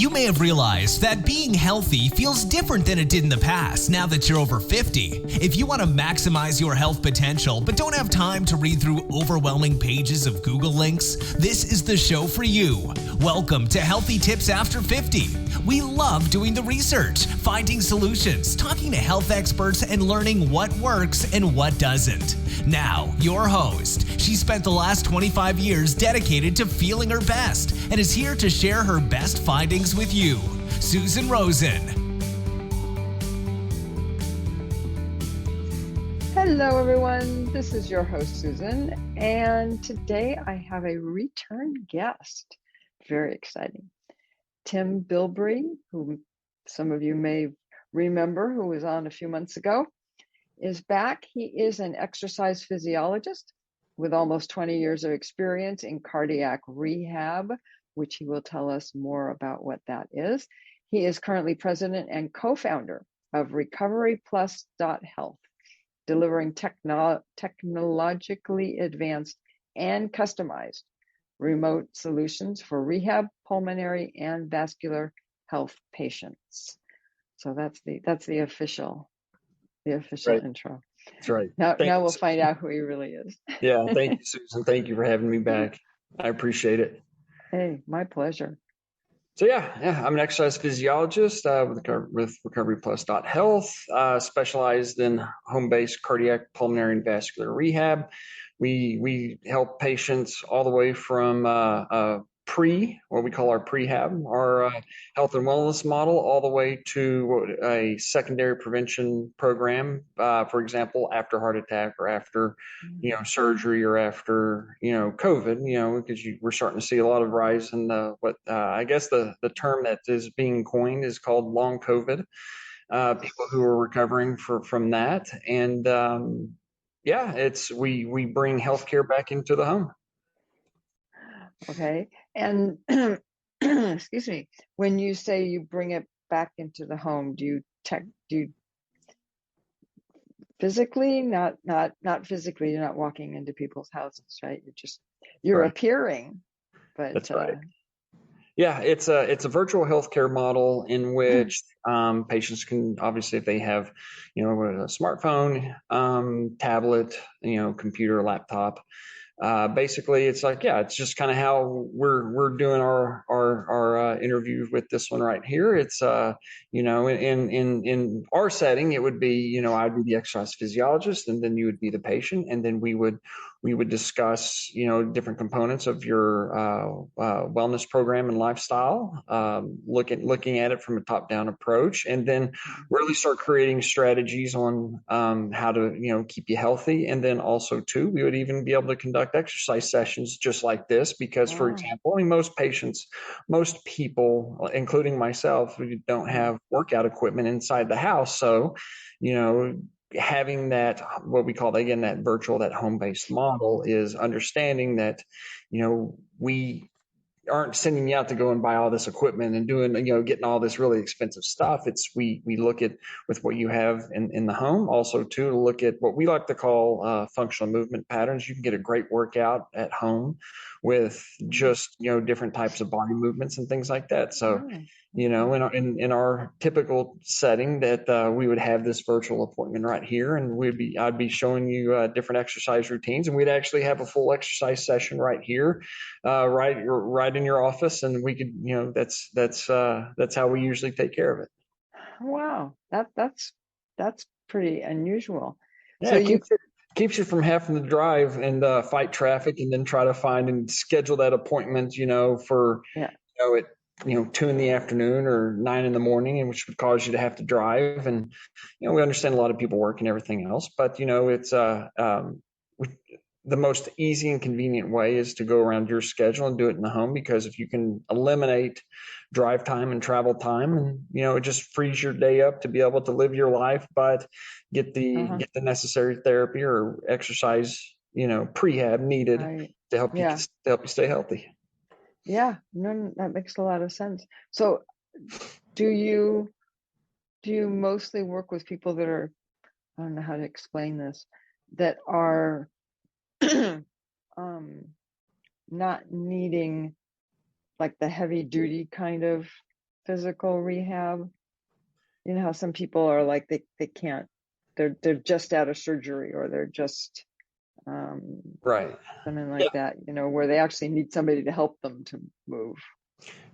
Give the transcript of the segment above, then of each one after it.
You may have realized that being healthy feels different than it did in the past now that you're over 50. If you want to maximize your health potential but don't have time to read through overwhelming pages of Google links, this is the show for you. Welcome to Healthy Tips After 50. We love doing the research, finding solutions, talking to health experts, and learning what works and what doesn't. Now, your host. She spent the last 25 years dedicated to feeling her best and is here to share her best findings with you, Susan Rosen. Hello, everyone. This is your host, Susan, and today I have a return guest. Very exciting. Tim Bilbery, who some of you may remember, who was on a few months ago, is back. He is an exercise physiologist with almost 20 years of experience in cardiac rehab, which he will tell us more about what that is. He is currently president and co-founder of RecoveryPlus.health, delivering technologically advanced and customized remote solutions for rehab, pulmonary, and vascular health patients. So that's the official right. Intro. That's right. Now we'll find out who he really is. Yeah, thank you, Susan. Thank you for having me back. I appreciate it. Hey, my pleasure. So yeah, I'm an exercise physiologist with RecoveryPlus.health, specialized in home-based cardiac, pulmonary, and vascular rehab. We help patients all the way from what we call our prehab, our health and wellness model, all the way to a secondary prevention program. For example, after heart attack or after, surgery or after, COVID, because we're starting to see a lot of rise in I guess the term that is being coined is called long COVID. People who are recovering from that, and we bring healthcare back into the home. Okay. And excuse me, when you say you bring it back into the home, do you physically, not physically, you're not walking into people's houses, right? You're right. Appearing, but that's right. Yeah, it's a virtual healthcare model in which patients can, obviously, if they have, a smartphone, tablet, computer, laptop. Basically, it's it's just kind of how we're doing our interview with this one right here. It's in our setting, it would be I'd be the exercise physiologist, and then you would be the patient, and then we would discuss different components of your wellness program and lifestyle, looking at it from a top-down approach, and then really start creating strategies on how to keep you healthy, and then also too we would even be able to conduct exercise sessions just like this, because for example, most people, including myself, we don't have workout equipment inside the house, so having that, what we call again that virtual, that home-based model, is understanding that we aren't sending you out to go and buy all this equipment and doing, getting all this really expensive stuff. It's we look at with what you have in the home, also too, to look at what we like to call functional movement patterns. You can get a great workout at home with just, different types of body movements and things like that. So, in our typical setting, that we would have this virtual appointment right here, and I'd be showing you different exercise routines, and we'd actually have a full exercise session right here, right in your office, and we could, that's how we usually take care of it. Wow, that's pretty unusual. Yeah, so keeps you from having to drive and fight traffic and then try to find and schedule that appointment, for at 2 p.m. or 9 a.m, and which would cause you to have to drive. And we understand a lot of people work and everything else, but it's the most easy and convenient way is to go around your schedule and do it in the home, because if you can eliminate drive time and travel time, and it just frees your day up to be able to live your life, but get the necessary therapy or exercise prehab needed to help you stay healthy. Yeah, no, that makes a lot of sense. So do you mostly work with people that are, I don't know how to explain this, that are not needing like the heavy duty kind of physical rehab? You know how some people are like they can't, they're just out of surgery, or they're just Right. something Yeah. like that, you know, where they actually need somebody to help them to move.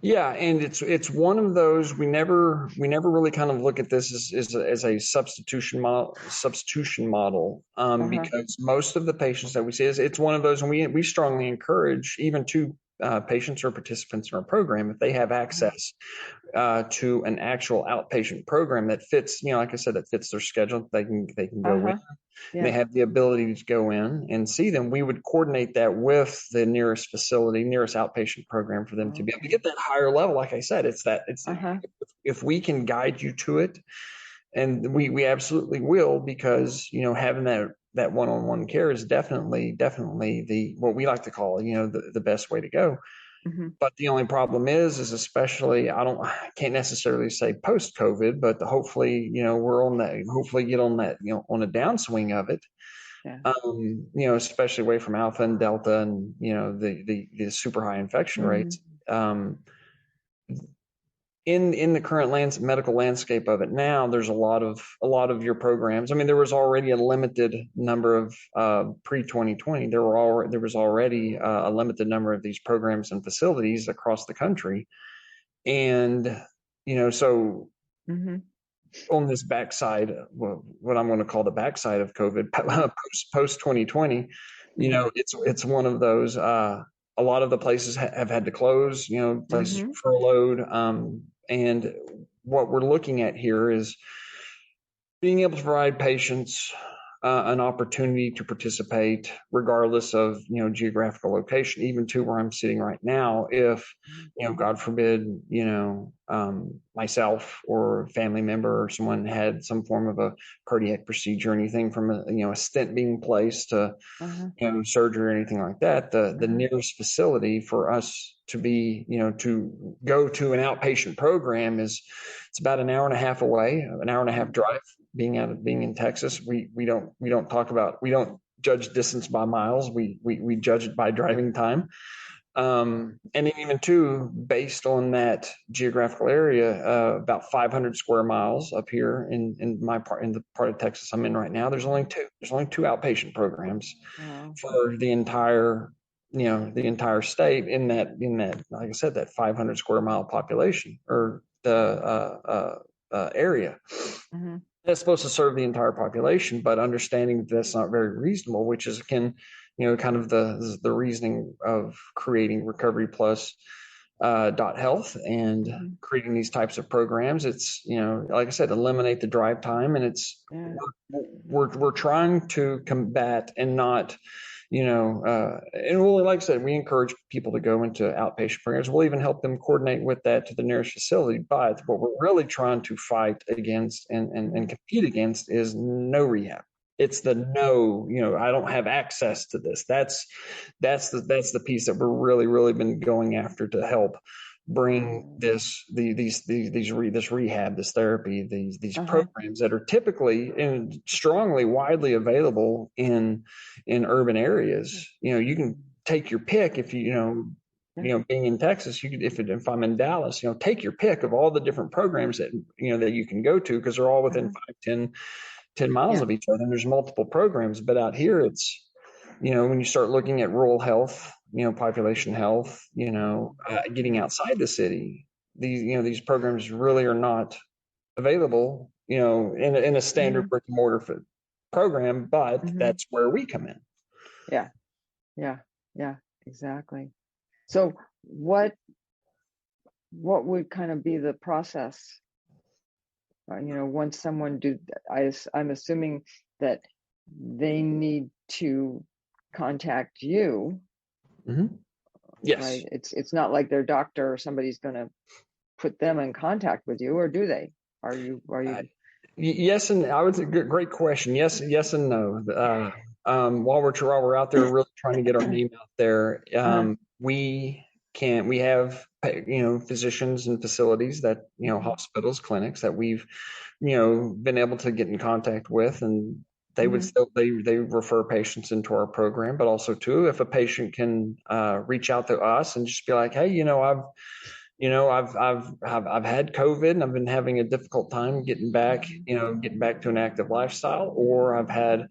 Yeah, and it's one of those we never really kind of look at this as a substitution model, because most of the patients that we see it's one of those, and we strongly encourage even to patients or participants in our program, if they have access to an actual outpatient program that fits, like I said, that fits their schedule, they can go in. Yeah. They have the ability to go in and see them. We would coordinate that with the nearest facility, nearest outpatient program for them to be able to get that higher level. Like I said, if we can guide you to it, and we absolutely will, because having that one-on-one care is definitely the what we like to call the best way to go. But the only problem is especially, I can't necessarily say post COVID, but hopefully, we're on that, hopefully get on that, on a downswing of it. Yeah. Especially away from Alpha and Delta and, the super high infection rates. In the current medical landscape of it now, there's a lot of your programs. I mean, there was already a limited number of pre-2020. There was already a limited number of these programs and facilities across the country, and so on this backside, what I'm going to call the backside of COVID, post 2020, it's one of those. A lot of the places have had to close. Places furloughed. And what we're looking at here is being able to provide patients an opportunity to participate regardless of geographical location, even to where I'm sitting right now. If God forbid myself or a family member or someone had some form of a cardiac procedure, anything from a stent being placed to surgery or anything like that, the nearest facility for us to be to go to an outpatient program it's about an hour and a half away, an hour and a half drive. Being in Texas, we don't judge distance by miles. We judge it by driving time. And even too, based on that geographical area, about 500 square miles up here in the part of Texas I'm in right now, there's only two outpatient programs for the entire state in that, like I said, that 500 square mile population or the area. That's supposed to serve the entire population, but understanding that's not very reasonable, which is kind of the reasoning of creating RecoveryPlus.health and creating these types of programs. It's like I said, eliminate the drive time, and it's we're trying to combat and not and we'll, like I said, we encourage people to go into outpatient programs. We'll even help them coordinate with that to the nearest facility. But what we're really trying to fight against and compete against is no rehab. It's the no, I don't have access to this. That's the piece that we're really been going after to help bring this rehab, this therapy, these programs that are typically and strongly widely available in urban areas. You can take your pick if being in Texas, you could, if I'm in Dallas, take your pick of all the different programs that that you can go to, because they're all within 10 miles of each other, and there's multiple programs. But out here, it's when you start looking at rural health, population health, getting outside the city, these programs really are not available, in a standard brick and mortar program, but that's where we come in. Yeah, exactly. So what would kind of be the process? Once someone I'm assuming that they need to contact you. Yes. Right. It's not like their doctor or somebody's going to put them in contact with you, or do they? Are you? Yes, and I would say great question. Yes and no. While we're out there really trying to get our name out there, we have physicians and facilities that hospitals, clinics that we've been able to get in contact with, and they would still they refer patients into our program. But also too, if a patient can reach out to us and just be like, hey, I've had COVID and I've been having a difficult time getting back, getting back to an active lifestyle, or I've had,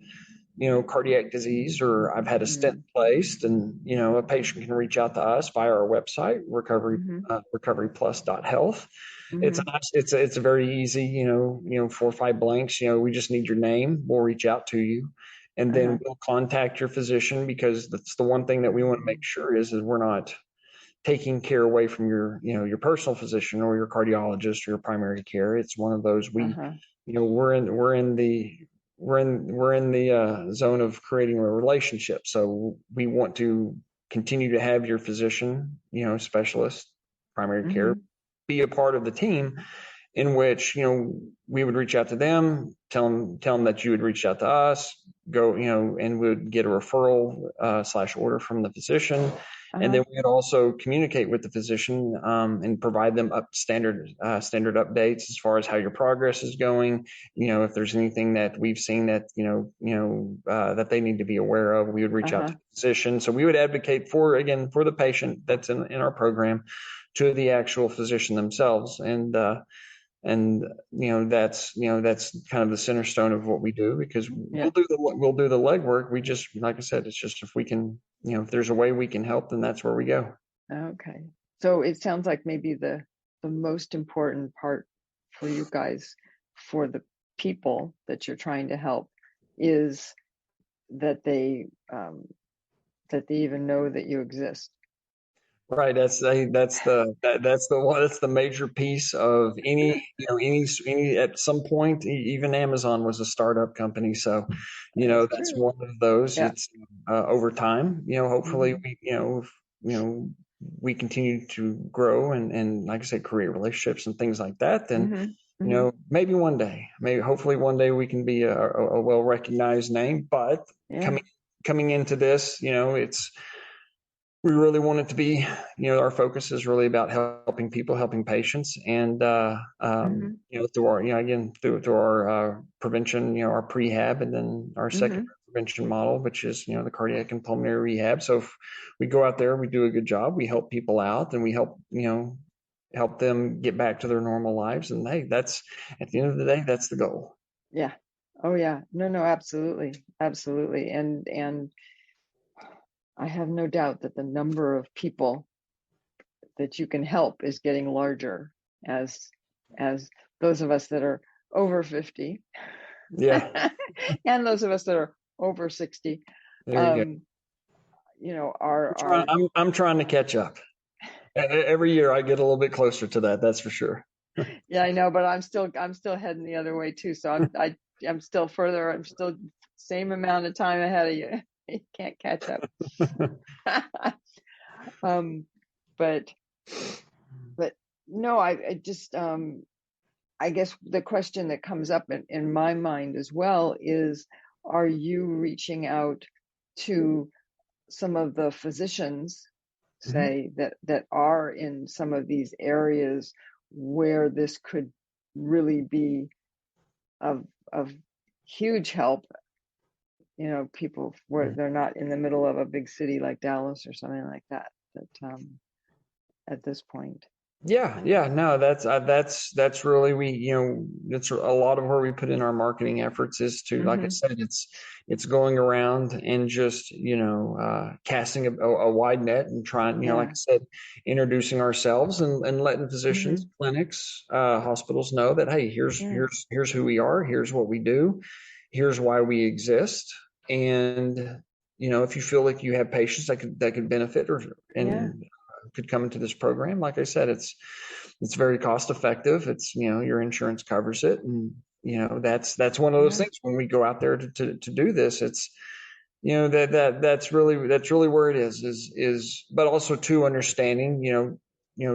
cardiac disease, or I've had a stent placed, and, a patient can reach out to us via our website, RecoveryPlus.health. It's a very easy, 4 or 5 blanks. We just need your name. We'll reach out to you, and then we'll contact your physician, because that's the one thing that we want to make sure is we're not taking care away from your personal physician or your cardiologist or your primary care. It's one of those we're in the zone of creating a relationship. So we want to continue to have your physician, specialist, primary care, be a part of the team, in which, we would reach out to them, tell them that you would reach out to us, go, and we would get a referral / order from the physician. And then we would also communicate with the physician, and provide them standard updates as far as how your progress is going. If there's anything that we've seen that, that they need to be aware of, we would reach out to the physician. So we would advocate for the patient that's in our program, to the actual physician themselves. And that's kind of the center stone of what we do, because we'll do the legwork. We just, like I said, it's just, if we can, if there's a way we can help, then that's where we go. Okay. So it sounds like maybe the most important part for you guys, for the people that you're trying to help, is that they even know that you exist. Right. That's the major piece of any at some point. Even Amazon was a startup company. So, that's one of those. Yeah. It's over time, hopefully we continue to grow and like I said, create relationships and things like that. Then, maybe one day, hopefully one day we can be a well-recognized name, but coming into this, we really want it to be, our focus is really about helping people, helping patients, and through our prevention, our prehab, and then our second prevention model, which is the cardiac and pulmonary rehab. So if we go out there, we do a good job, we help people out, and we help them get back to their normal lives. And hey, that's, at the end of the day, that's the goal. Yeah. Oh yeah. No, absolutely, and I have no doubt that the number of people that you can help is getting larger as those of us that are over 50, and those of us that are over 60. There you go. I'm trying to catch up. Every year I get a little bit closer to that. That's for sure. Yeah, I know, but I'm still heading the other way too. So I'm still further. I'm still same amount of time ahead of you. You can't catch up. But no, I just I guess the question that comes up in my mind as well is, are you reaching out to some of the physicians, say, that are in some of these areas where this could really be of huge help? People where they're not in the middle of a big city like Dallas or something like that at this point. Yeah, no, that's really, it's a lot of where we put in our marketing efforts is to, like I said, it's going around and just, casting a wide net and trying, like I said, introducing ourselves and letting physicians, clinics, hospitals know that, hey, here's who we are, here's what we do, here's why we exist. And, if you feel like you have patients that could benefit could come into this program, like I said, it's very cost effective. It's, your insurance covers it. And, that's one of those things when we go out there to do this, it's, that's really where it is, but also too understanding,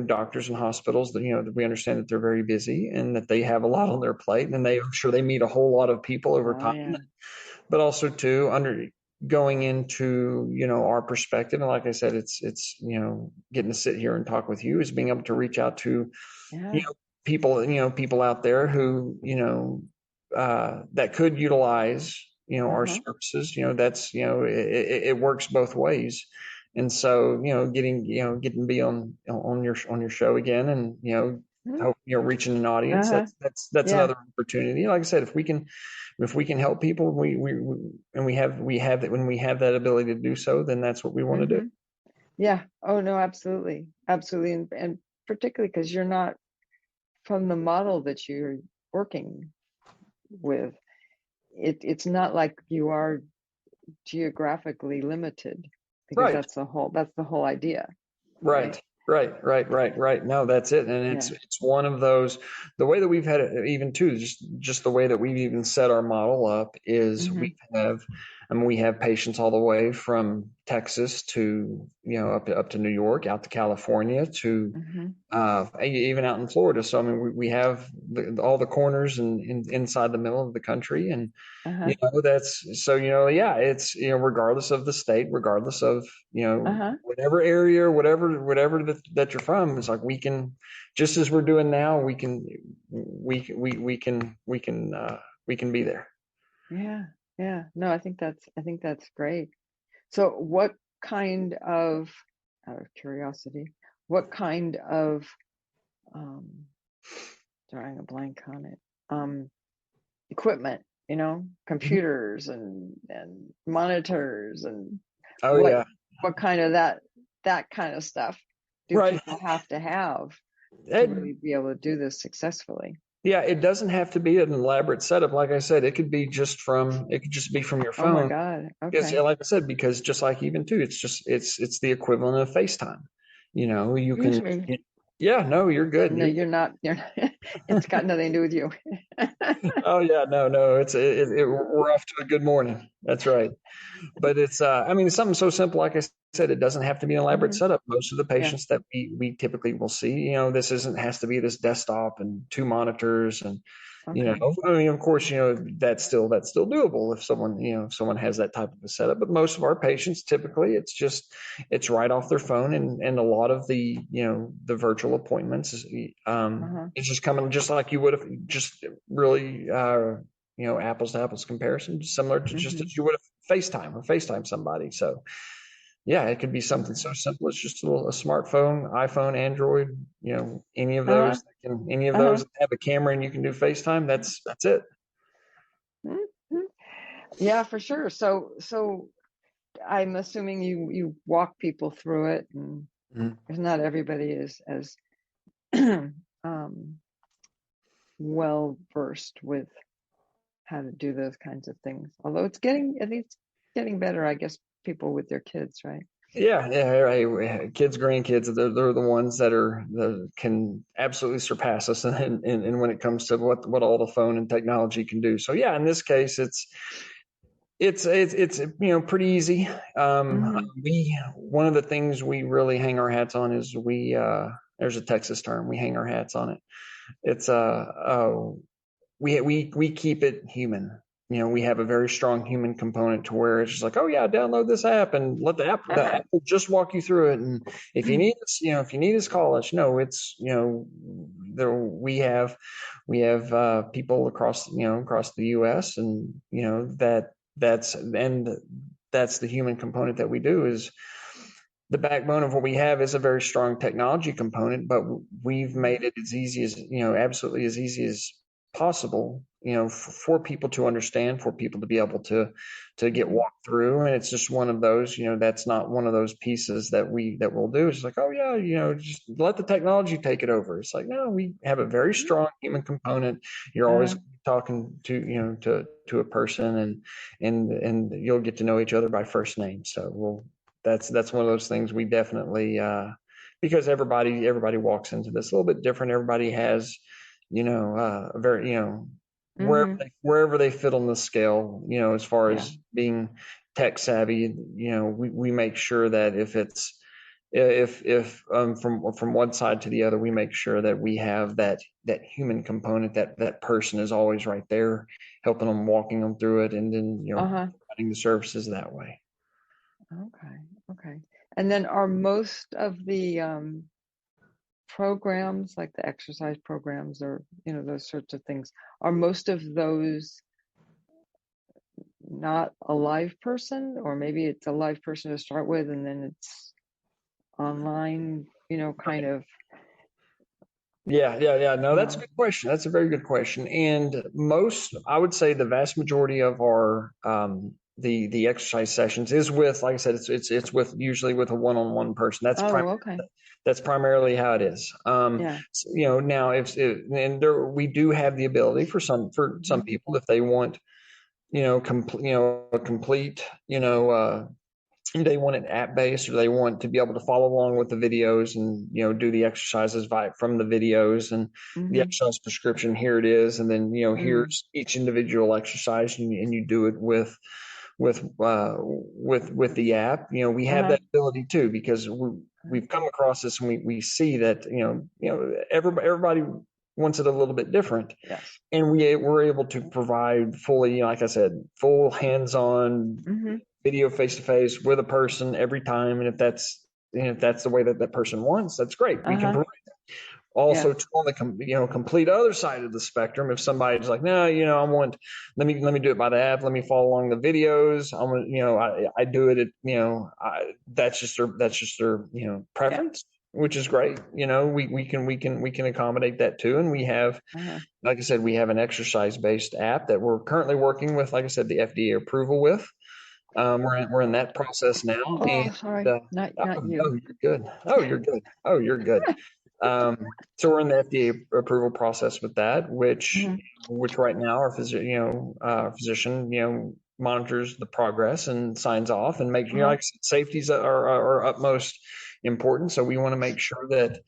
doctors and hospitals that, that we understand that they're very busy and that they have a lot on their plate, and I'm sure they meet a whole lot of people over time, but also too going into, our perspective. And like I said, it's, getting to sit here and talk with you, is being able to reach out to, people out there who, that could utilize, our services. That's, it works both ways. And so, getting to be on your show again, and Mhm. hope reaching an audience. Uh-huh. That's Yeah. another opportunity. Like I said, if we can help people, and we have that, when we have that ability to do so, then that's what we want to do. Hmm. Yeah. Oh no, absolutely. Absolutely. And particularly because you're not, from the model that you're working with, it's not like you are geographically limited, because Right. that's the whole idea, right? Right. No, that's it. And Yeah. it's one of those, the way that we've had it, even too, just the way that we've even set our model up is Hmm. we have patients all the way from Texas to, up to New York, out to California, to Hmm. even out in Florida. So, I mean, we have all the corners and inside the middle of the country. And, Uh-huh. that's so, yeah, it's, regardless of the state, regardless of, Uh-huh. whatever area, whatever that you're from, it's like we can, just as we're doing now, we can be there. Yeah. Yeah. No, I think that's great. So what kind of, out of curiosity, what kind of, um, drawing a blank on it, equipment, Mhm. computers and monitors, and Oh what yeah. what kind of that kind of stuff do Right. people have to have to It, really be able to do this successfully? yeah, it doesn't have to be an elaborate setup. Like I said, it could just be from your Oh my phone. God. Because, yeah, Okay. like I said, because just like even too, it's the equivalent of FaceTime. You Excuse can, me. yeah, no, you're good. No, you're not. You're not. It's got nothing to do with you. Oh yeah, no, we're off to a good morning. That's right. But it's, I mean, it's something so simple. Like I said, it doesn't have to be an elaborate Hmm. setup. Most of the Yeah. patients that we typically will see, this has to be this desktop and two monitors, and, Okay. I mean, of course, that's still doable if someone has that type of a setup. But most of our patients, typically, it's right off their phone, and a lot of the virtual appointments Uh-huh. it's just coming just like you would have, just really, apples to apples comparison, similar to just Hmm. as you would have FaceTime somebody. So yeah, it could be something Okay. so simple as just a smartphone, iPhone, Android, any of Uh-huh. those Uh-huh. that have a camera and you can do FaceTime. That's it. Mhm. Yeah, for sure. So I'm assuming you walk people through it, and Mhm. because not everybody is as um, well versed with how to do those kinds of things. Although it's getting, at least getting better, I guess, people with their kids, right? Yeah, right. Kids, grandkids, they're the ones that can absolutely surpass us, and when it comes to what all the phone and technology can do. So yeah, in this case, it's pretty easy. Mm-hmm. We One of the things we really hang our hats on is there's a Texas term, we hang our hats on it. It's we keep it human. We have a very strong human component to where it's just like, oh yeah, download this app and let the app will just walk you through it. And if you need us, call us. No, it's, there we have people across the U.S., and that's the human component that we do. Is the backbone of what we have is a very strong technology component, but we've made it as easy as, absolutely as easy as possible, for people to understand, for people to be able to get Mm-hmm. walked through. And it's just one of those, that's not one of those pieces that we'll do. It's like, oh yeah, just let the technology take it over. It's like, no, we have a very strong human component. You're always Uh, talking to a person, and you'll get to know each other by first name. So that's one of those things we definitely, because everybody walks into this a little bit different. Everybody has, a very, mm-hmm. wherever they fit on the scale, as far Yeah. as being tech savvy, we make sure that if from one side to the other, we make sure that we have that human component, that person is always right there, helping them, walking them through it, and then, Uh-huh. providing the services that way. Okay. Okay. And then are most of the programs, like the exercise programs, or those sorts of things, are most of those not a live person, or maybe it's a live person to start with and then it's online, kind of. Yeah. No, that's a good question. That's a very good question. And I would say the vast majority of our the exercise sessions is with, like I said, it's with usually with a one-on-one person. Okay. That's primarily how it is. Yeah. So, now we do have the ability for some people, if they want, a complete, they want it app based, or they want to be able to follow along with the videos and do the exercises from the videos, and the exercise prescription, here it is, and then here's each individual exercise, and you do it with the app. We have that ability too, because we've come across this, and we see that everybody wants it a little bit different. Yes. And we're able to provide fully, like I said, full hands-on video face-to-face with a person every time. And if that's the way that person wants, that's great. We can provide that. Also, on the complete other side of the spectrum, if somebody's like, no, let me do it by the app, let me follow along the videos, I do it at, that's just their preference, which is great. We can accommodate that too. And we have, like I said, we have an exercise-based app that we're currently working with, like I said, the FDA approval with. We're in that process now. Oh, and, sorry, not you. Oh, you're good. Oh, you're good. Oh, you're good. So we're in the FDA approval process with that, which right now our physician, monitors the progress and signs off and makes, like I said, safety's our utmost important. So we want to make sure that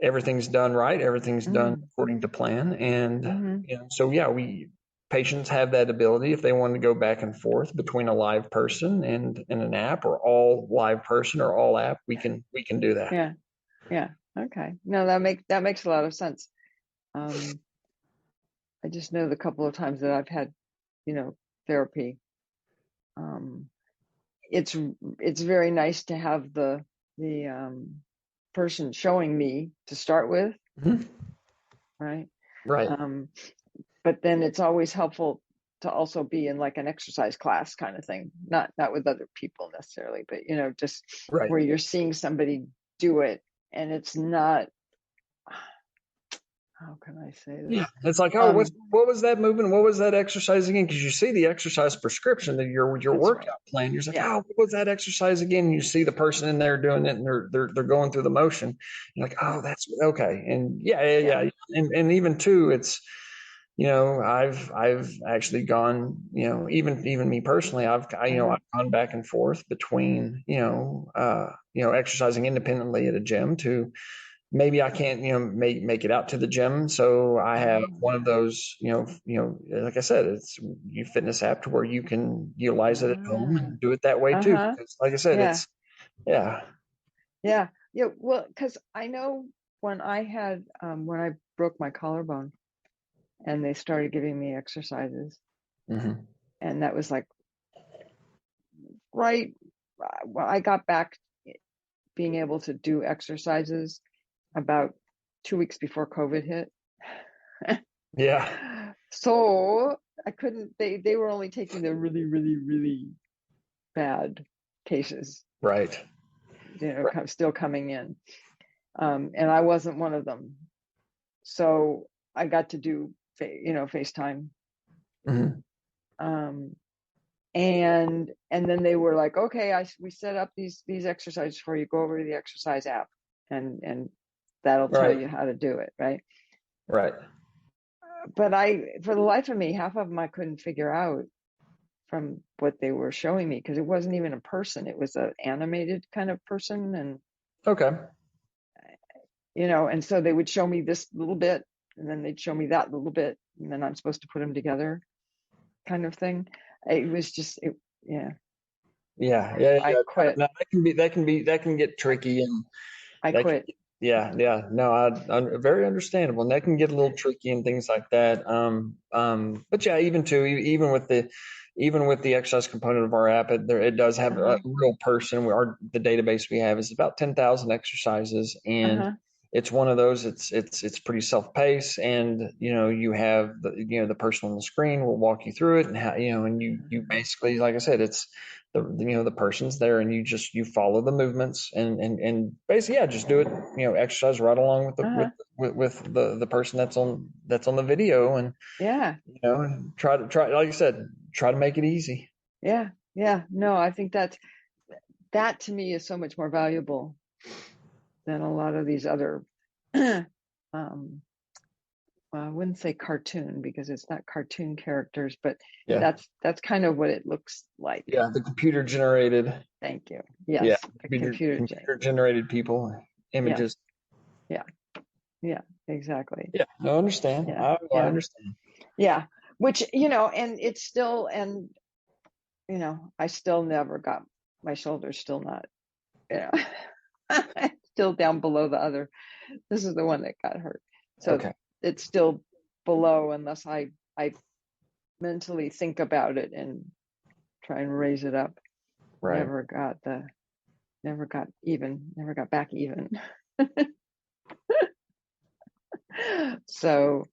everything's done right, everything's done according to plan. And, patients have that ability, if they want to go back and forth between a live person and an app, or all live person or all app, we can do that. Yeah. Okay. No, that makes a lot of sense. I just know the couple of times that I've had, therapy. It's very nice to have the person showing me to start with, right? Right. But then it's always helpful to also be in like an exercise class kind of thing, not with other people necessarily, but just where you're seeing somebody do it, and it's not, how can I say this? Yeah, it's like, what was that movement? What was that exercise again? Because you see the exercise prescription, that your workout plan. You're like, what was that exercise again? And you see the person in there doing it, and they're going through the motion. You're like, that's okay. And yeah. And even too, it's, I've actually gone, even me personally, I've gone back and forth between, exercising independently at a gym to, maybe I can't, make it out to the gym. So I have one of those, like I said, it's fitness app to where you can utilize it at home and do it that way too. Because, like I said, it's, Yeah. Well, because I know when I broke my collarbone, and they started giving me exercises, and that was like right. Well, I got back being able to do exercises about 2 weeks before COVID hit. Yeah. So I couldn't. They were only taking the really, really, really bad cases. Right. Still coming in, and I wasn't one of them. So I got to do FaceTime. And then they were like, okay, we set up these exercises for you. Go over to the exercise app, and that'll tell you how to do it, right? Right. But for the life of me, half of them I couldn't figure out from what they were showing me, because it wasn't even a person. It was an animated kind of person, and and so they would show me this little bit, and then they'd show me that little bit, and then I'm supposed to put them together, kind of thing. It was just, Yeah. I quit. No, that can get tricky, and I quit. No, very understandable, and that can get a little tricky and things like that. But yeah, even with the exercise component of our app, it does have a real person. The database we have is about 10,000 exercises, and it's one of those, it's pretty self-paced, and you have the person on the screen will walk you through it, and how, and you basically, like I said, it's the person's there, and you follow the movements, and basically, yeah, just do it, exercise right along with the person that's on the video, and Yeah. and try, like I said, try to make it easy. Yeah. Yeah. No, I think that to me is so much more valuable than a lot of these other um well, I wouldn't say cartoon because it's not cartoon characters, but Yeah. that's kind of what it looks like. Yeah, the computer generated. Thank you. Yes, Yeah, the computer generated people, images. Yeah. Yeah, exactly. Yeah, no, I understand. Yeah. I understand. Yeah, which, and it's still, and I still never got, my shoulder's still not, still down below the other. This is the one that got hurt. So Okay. it's still below unless I mentally think about it and try and raise it up. Right. Never got back even. So,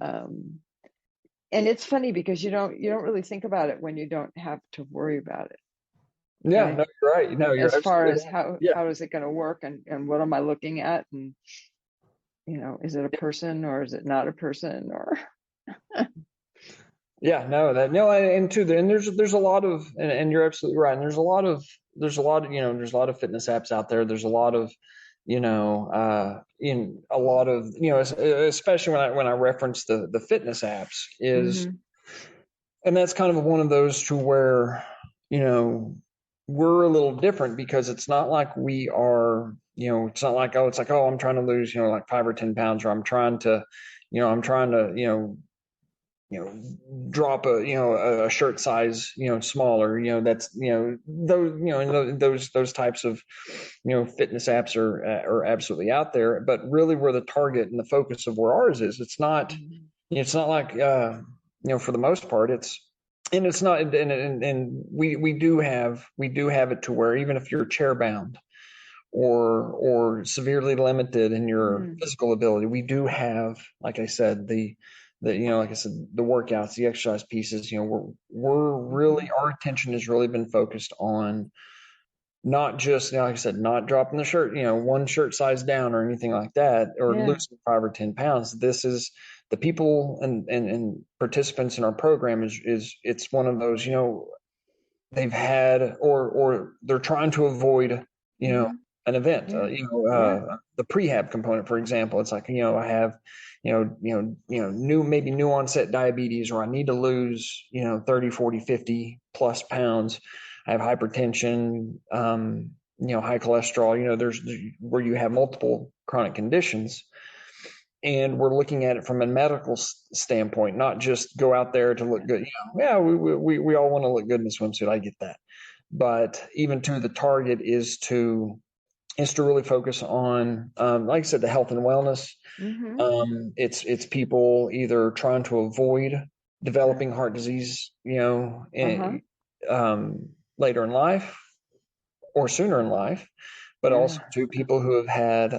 and it's funny because you don't really think about it when you don't have to worry about it. Yeah, Okay? no, you're right. No, you're as far as right. how is it going to work, and what am I looking at, and is it a person or is it not a person, or Yeah, no, and too, and there's a lot of, and you're absolutely right. And there's a lot of there's a lot of fitness apps out there. There's a lot of, in a lot of, especially when I reference the fitness apps is, and that's kind of one of those to where, we're a little different because it's not like we are, it's not like, oh, I'm trying to lose, like 5 or 10 pounds, or I'm trying to, drop a shirt size, smaller, that's, those types of, fitness apps are absolutely out there, but really where the target and the focus of where ours is, it's not like, for the most part, it's not, and we do have it to where even if you're chair bound or severely limited in your physical ability, we do have, like I said, the workouts, the exercise pieces, we're really, our attention has really been focused on not just, like I said, not dropping the shirt, one shirt size down or anything like that, or losing 5 or 10 pounds. This is the people and participants in our program it's one of those, they've had, or they're trying to avoid, an event, the prehab component, for example. It's like, I have, maybe new onset diabetes, or I need to lose, 30, 40, 50 plus pounds. I have hypertension, high cholesterol, there's where you have multiple chronic conditions. And we're looking at it from a medical standpoint, not just go out there to look good. We all want to look good in a swimsuit. I get that. But even to the target is to really focus on, like I said, the health and wellness. It's people either trying to avoid developing heart disease, later in life or sooner in life, but also to people who have had,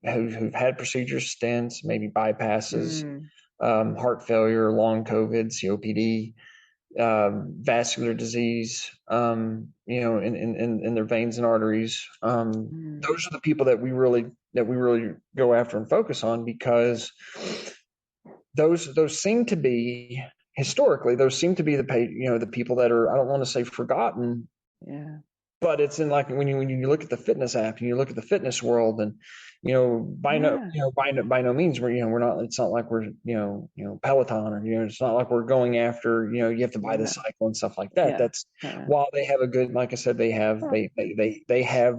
who've had procedures, stents, maybe bypasses, heart failure, long COVID, COPD, vascular disease, in their veins and arteries. Those are the people that we really go after and focus on, because those seem to be, historically, the people that are, I don't want to say forgotten. Yeah. But it's in, like, when you look at the fitness app and you look at the fitness world, and by no means we're not, it's not like we're Peloton, or it's not like we're going after, you have to buy the cycle and stuff like that. That's while they have a good, like I said, they have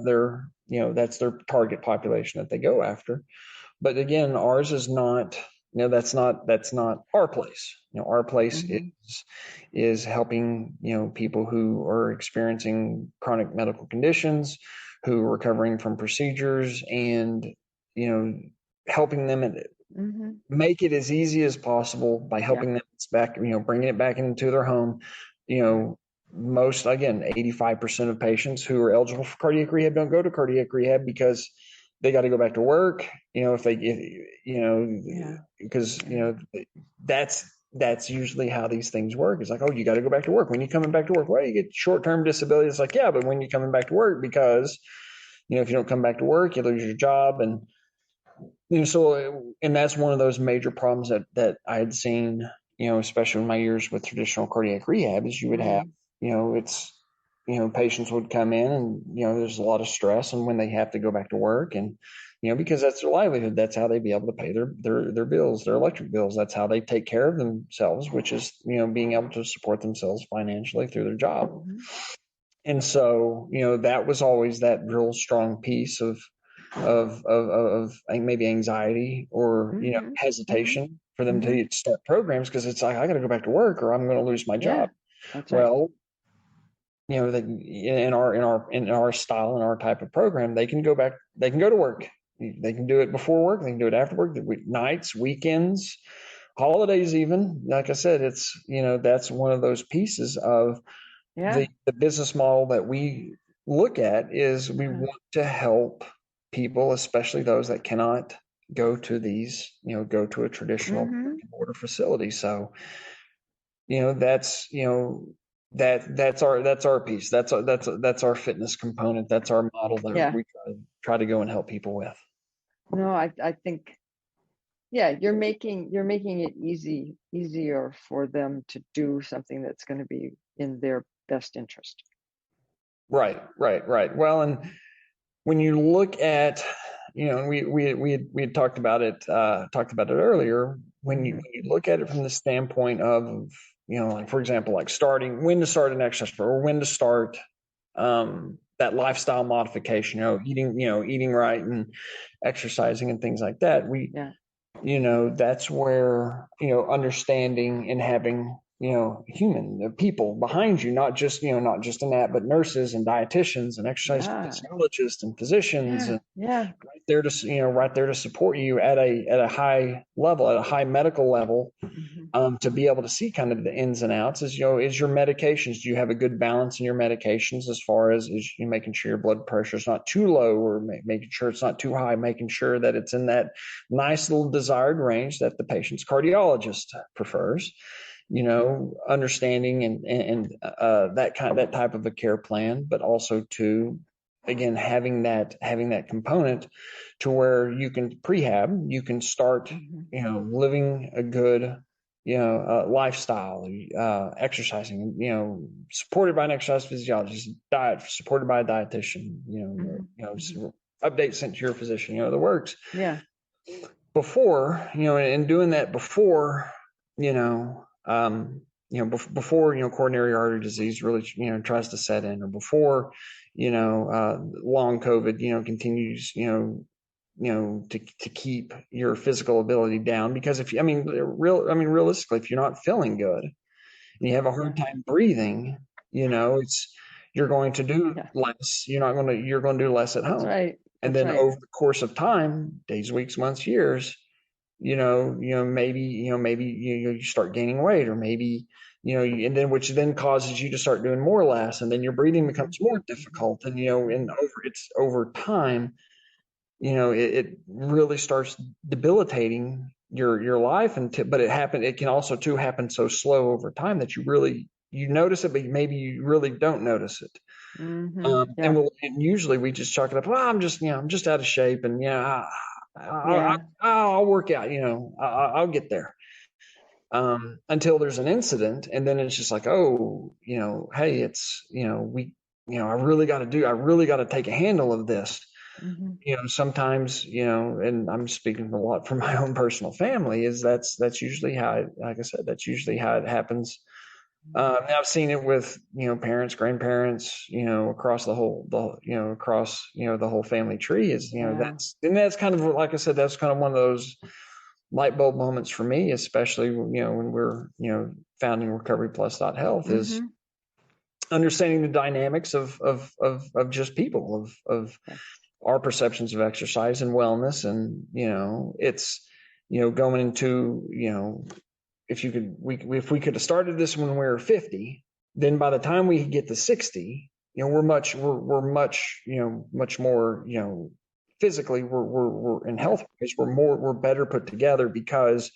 their, that's their target population that they go after. But again, ours is not, that's not our place. Our place is helping, people who are experiencing chronic medical conditions, who are recovering from procedures, and, helping them make it as easy as possible by helping them back, bringing it back into their home. Most, again, 85% of patients who are eligible for cardiac rehab don't go to cardiac rehab because they got to go back to work, because, that's usually how these things work. It's like, oh, you got to go back to work. When you're coming back to work, well, you get short-term disability. It's like, yeah, but when you're coming back to work, because, if you don't come back to work, you lose your job. And, and that's one of those major problems that I had seen, especially in my years with traditional cardiac rehab, is you would have, patients would come in and, there's a lot of stress and when they have to go back to work and, because that's their livelihood. That's how they be able to pay their bills, their electric bills. That's how they take care of themselves, which is, being able to support themselves financially through their job. Mm-hmm. And so, that was always that real strong piece of maybe anxiety or, hesitation for them to start programs, because it's like, I got to go back to work or I'm going to lose my job. That's well, in our style, in our type of program, they can go to work. They can do it before work. They can do it after work, nights, weekends, holidays, even. Like I said, it's, that's one of those pieces of the business model that we look at is we want to help people, especially those that cannot go to these, go to a traditional order facility. So, that's, that's our piece. That's our fitness component. That's our model that we try to go and help people with. No, I think, you're making it easier for them to do something that's going to be in their best interest. Right. Well, and when you look at, we had talked about it earlier. When you look at it from the standpoint of, like, for example, like when to start an exercise or when to start that lifestyle modification, eating right and exercising and things like that. That's where, understanding and having, human people behind you, not just an app, but nurses and dietitians and exercise physiologists and physicians and right there to support you at a high level, at a high medical level, to be able to see kind of the ins and outs is your medications. Do you have a good balance in your medications as far as is you making sure your blood pressure is not too low or making sure it's not too high, making sure that it's in that nice little desired range that the patient's cardiologist prefers, understanding and that type of a care plan, but also to, again, having that component to where you can prehab, you can start, living a good, lifestyle, exercising, supported by an exercise physiologist, diet supported by a dietitian, updates sent to your physician, the works. Before, and doing that before, before, coronary artery disease really, tries to set in, or before, long COVID, continues, to keep your physical ability down. Because realistically, if you're not feeling good and you have a hard time breathing, you're going to do less. You're going to do less at home. And then over the course of time, days, weeks, months, years, maybe you start gaining weight, or maybe, and then which then causes you to start doing more less, and then your breathing becomes more difficult, and over time, it really starts debilitating your life, but it can also too happen so slow over time that you notice it, but maybe you really don't notice it. And usually we just chalk it up. Well, I'm just out of shape, and I'll work out. I'll get there. Until there's an incident, and then it's just like, oh, hey, it's I really got to take a handle of this. Sometimes, and I'm speaking a lot from my own personal family, is that's usually how like I said, that's usually how it happens. I've seen it with, parents, grandparents, across the whole family tree is, that's kind of, like I said, that's kind of one of those light bulb moments for me, especially, when we're, founding RecoveryPlus.health, is understanding the dynamics of just people, of our perceptions of exercise and wellness. And, it's, going into, if we could have started this when we were 50, then by the time we get to 60, we're much more, physically, we're in health ways, we're better put together because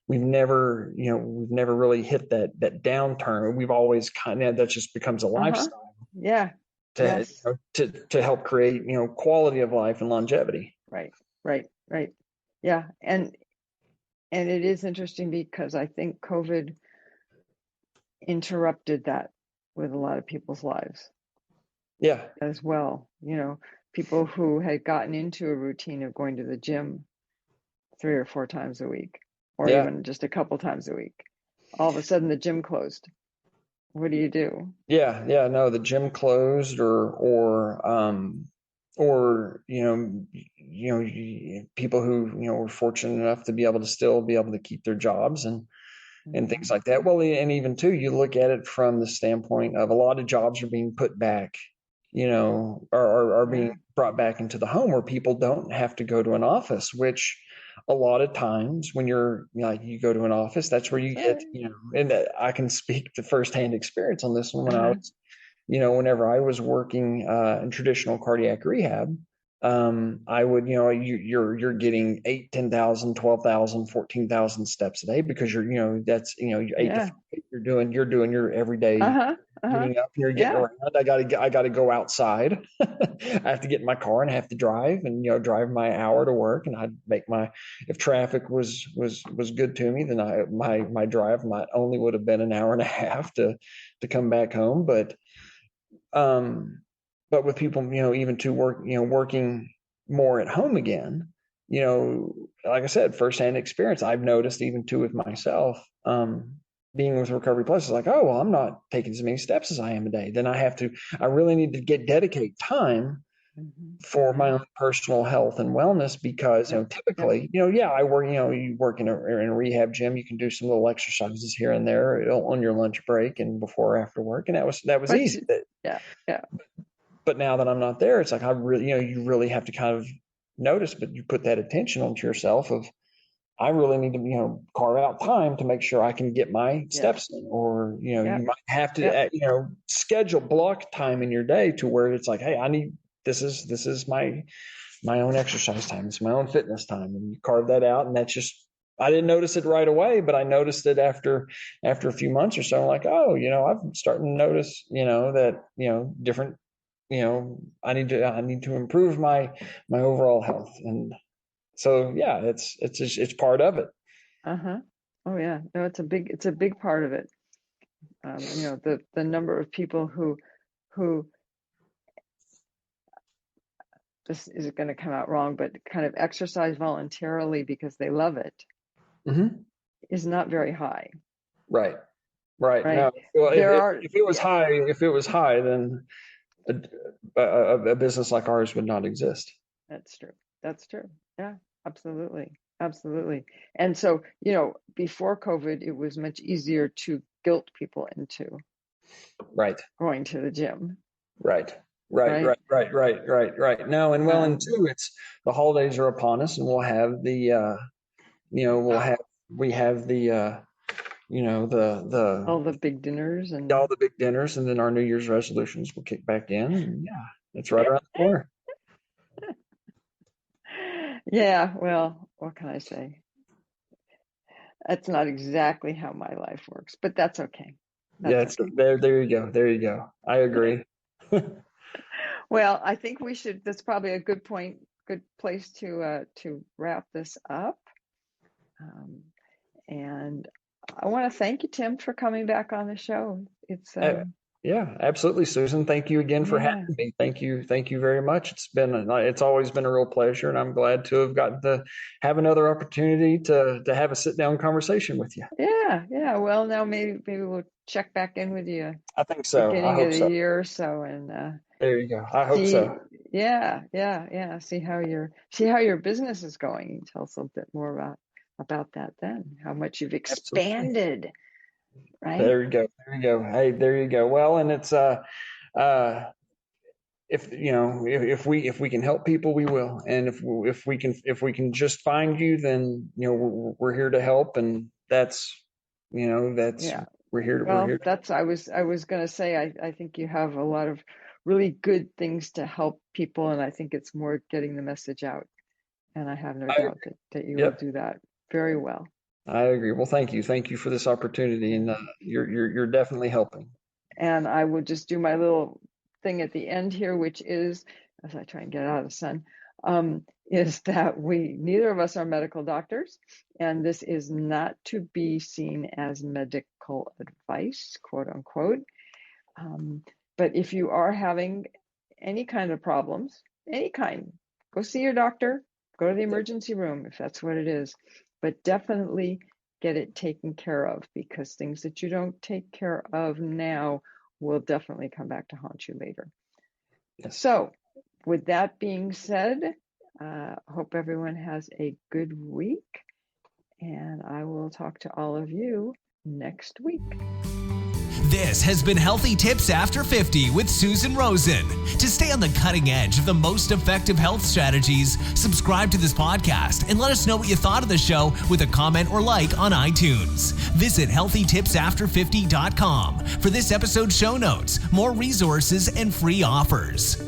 we've never really hit that downturn. We've always that just becomes a lifestyle Yeah. to Yes. to help create quality of life and longevity. Right. Yeah. And it is interesting because I think COVID interrupted that with a lot of people's lives. Yeah. As well. People who had gotten into a routine of going to the gym 3 or 4 times a week, or Yeah. even just a couple times a week. All of a sudden the gym closed. What do you do? Yeah. No, the gym closed, or people who were fortunate enough to be able to still be able to keep their jobs and things like that. Well, and even too, you look at it from the standpoint of a lot of jobs are being put back, are being brought back into the home where people don't have to go to an office, which a lot of times when you're you go to an office, that's where you get, and I can speak to firsthand experience on this one when I was, whenever I was working in traditional cardiac rehab. I would, you're getting 8, 10,000, 12,000, 14,000 steps a day because that's, you're 8 to 5, you're doing your everyday getting up, you're getting around. I gotta go outside. I have to get in my car and I have to drive and, drive my hour to work. And I'd make if traffic was good to me, then my drive might only would have been an hour and a half to come back home. But with people, even to working more at home again, like I said, firsthand experience, I've noticed even too with myself, being with Recovery Plus is like, oh, well, I'm not taking as many steps as I am a day. Then I really need to dedicate time for my own personal health and wellness because, typically, I work, you work in a rehab gym, you can do some little exercises here and there on your lunch break and before or after work. And that was easy. Yeah. But now that I'm not there, it's like I really, you really have to kind of notice, but you put that attention onto yourself of, I really need to, carve out time to make sure I can get my steps in, or, you might have to, schedule block time in your day to where it's like, hey, this is my own exercise time. It's my own fitness time. And you carve that out. And that's just, I didn't notice it right away, but I noticed it after a few months or so. I'm like, oh, I'm starting to notice, that, different, I need to improve my overall health. And so, yeah, it's part of it. Oh yeah. No, it's a big part of it. The number of people who this is going to come out wrong, but kind of exercise voluntarily because they love it is not very high. Right. No, well, if it was high, then a business like ours would not exist. That's true. Yeah, absolutely. And so, before COVID, it was much easier to guilt people into going to the gym. Right. No, and well, and two, it's the holidays are upon us, and we'll have the, we have the, all the big dinners and then our New Year's resolutions will kick back in. And yeah, it's right around the corner. Yeah, well, what can I say? That's not exactly how my life works, but that's okay. Okay. There you go. I agree. Well, I think we should. That's probably a good place to wrap this up. And I want to thank you, Tim, for coming back on the show. It's yeah, absolutely, Susan. Thank you again for having me. Thank you very much. It's always been a real pleasure, and I'm glad to have gotten to have another opportunity to have a sit down conversation with you. Yeah. Well, now maybe we'll check back in with you. I think so. Beginning of the year or so, and there you go. I hope so. Yeah. See how your business is going. You can tell us a bit more about that then. How much you've expanded. Absolutely. Right. There you go. Hey, there you go. Well, and it's if we can help people, we will. And if we can just find you, then we're here to help. And that's we're here. Well, that's I was going to say. I think you have a lot of really good things to help people. And I think it's more getting the message out. And I have no doubt that you will do that very well. I agree. Well, thank you. Thank you for this opportunity. And you're definitely helping. And I will just do my little thing at the end here, which is, as I try and get out of the sun, is that neither of us are medical doctors, and this is not to be seen as medical advice, quote unquote. But if you are having any kind of problems, any kind, go see your doctor, go to the emergency room if that's what it is, but definitely get it taken care of, because things that you don't take care of now will definitely come back to haunt you later. Yes. So with that being said, hope everyone has a good week, and I will talk to all of you next week. This has been Healthy Tips After 50 with Susan Rosen. To stay on the cutting edge of the most effective health strategies, subscribe to this podcast and let us know what you thought of the show with a comment or like on iTunes. Visit healthytipsafter50.com for this episode's show notes, more resources, and free offers.